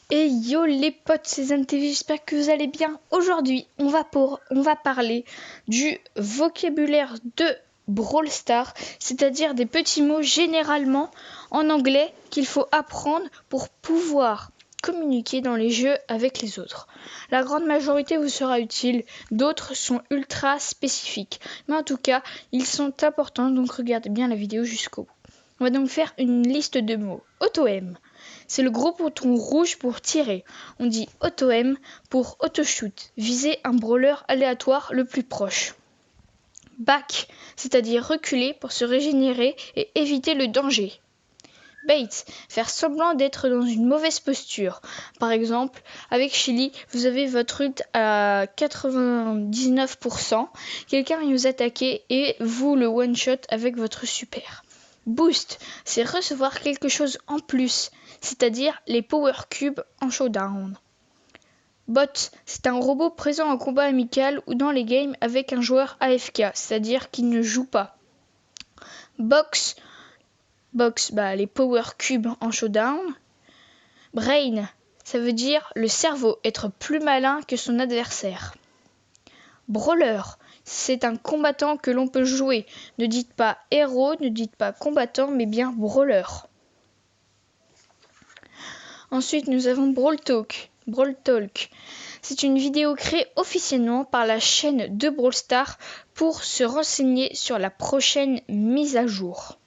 Et yo les potes, c'est ZanTV, j'espère que vous allez bien. Aujourd'hui, on va parler du vocabulaire de Brawl Stars, c'est-à-dire des petits mots généralement en anglais qu'il faut apprendre pour pouvoir communiquer dans les jeux avec les autres. La grande majorité vous sera utile, d'autres sont ultra spécifiques. Mais en tout cas, ils sont importants, donc regardez bien la vidéo jusqu'au bout. On va donc faire une liste de mots. Auto-aim. C'est le gros bouton rouge pour tirer. On dit auto-aim pour auto-shoot, viser un brawler aléatoire le plus proche. Back, c'est-à-dire reculer pour se régénérer et éviter le danger. Bait, faire semblant d'être dans une mauvaise posture. Par exemple, avec Chili, vous avez votre ult à 99%, quelqu'un vient vous attaquer et vous le one-shot avec votre super. Boost, c'est recevoir quelque chose en plus, c'est-à-dire les power cubes en showdown. Bot, c'est un robot présent en combat amical ou dans les games avec un joueur AFK, c'est-à-dire qui ne joue pas. Box, les power cubes en showdown. Brain, ça veut dire le cerveau, être plus malin que son adversaire. Brawler, c'est un combattant que l'on peut jouer. Ne dites pas héros, ne dites pas combattant, mais bien brawler. Ensuite, nous avons Brawl Talk. Brawl Talk. C'est une vidéo créée officiellement par la chaîne de Brawl Stars pour se renseigner sur la prochaine mise à jour.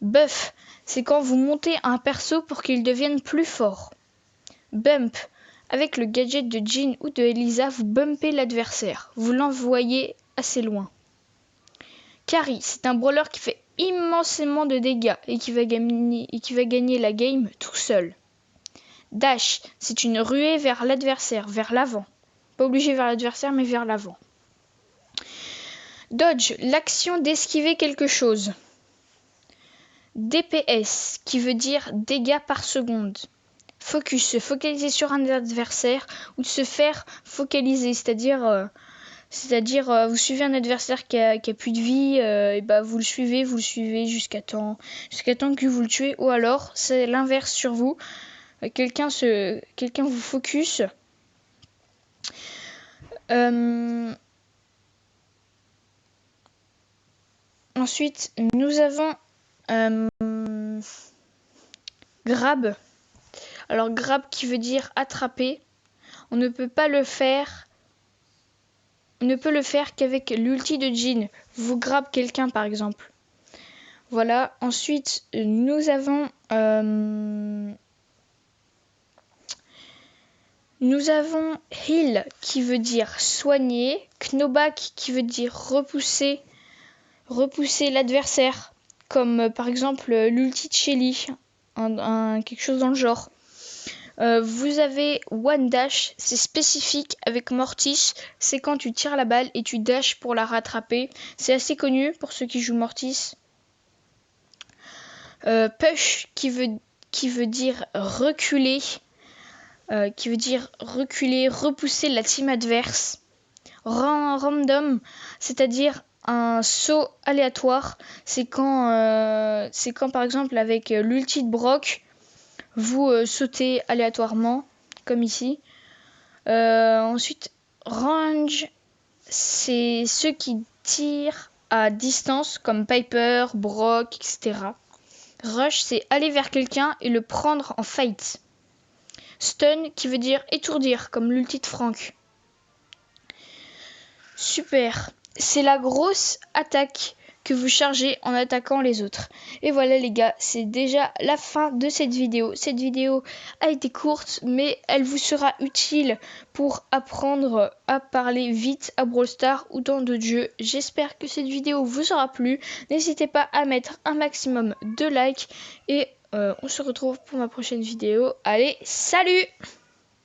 Buff, c'est quand vous montez un perso pour qu'il devienne plus fort. Bump, avec le gadget de Jean ou de Elisa, vous bumpez l'adversaire, vous l'envoyez assez loin. Carry, c'est un brawler qui fait immensément de dégâts et qui va gagner la game tout seul. Dash, c'est une ruée vers l'adversaire, vers l'avant. Pas obligé vers l'adversaire, mais vers l'avant. Dodge, l'action d'esquiver quelque chose. DPS, qui veut dire dégâts par seconde. Focus, se focaliser sur un adversaire ou se faire focaliser, c'est-à-dire vous suivez un adversaire qui a plus de vie, et vous le suivez jusqu'à temps que vous le tuez, ou alors c'est l'inverse sur vous. Quelqu'un vous focus. Ensuite, nous avons grab. Alors grab qui veut dire attraper. On ne peut le faire qu'avec l'ulti de Jean. Vous grab quelqu'un par exemple. Voilà. Ensuite, nous avons heal qui veut dire soigner, knockback qui veut dire repousser l'adversaire, comme par exemple l'ulti de Shelly, quelque chose dans le genre. Vous avez one dash, c'est spécifique avec Mortis, c'est quand tu tires la balle et tu dash pour la rattraper. C'est assez connu pour ceux qui jouent Mortis. Push qui veut dire reculer. Repousser la team adverse. Random, c'est-à-dire un saut aléatoire. C'est quand par exemple avec l'ulti de Brock, vous sautez aléatoirement, comme ici. Ensuite, range, c'est ceux qui tirent à distance, comme Piper, Brock, etc. Rush, c'est aller vers quelqu'un et le prendre en fight. Stun qui veut dire étourdir, comme l'ulti de Frank. Super, c'est la grosse attaque que vous chargez en attaquant les autres. Et voilà les gars, c'est déjà la fin de cette vidéo. Cette vidéo a été courte, mais elle vous sera utile pour apprendre à parler vite à Brawl Stars ou dans d'autres jeux. J'espère que cette vidéo vous aura plu. N'hésitez pas à mettre un maximum de likes et on se retrouve pour ma prochaine vidéo. Allez, salut!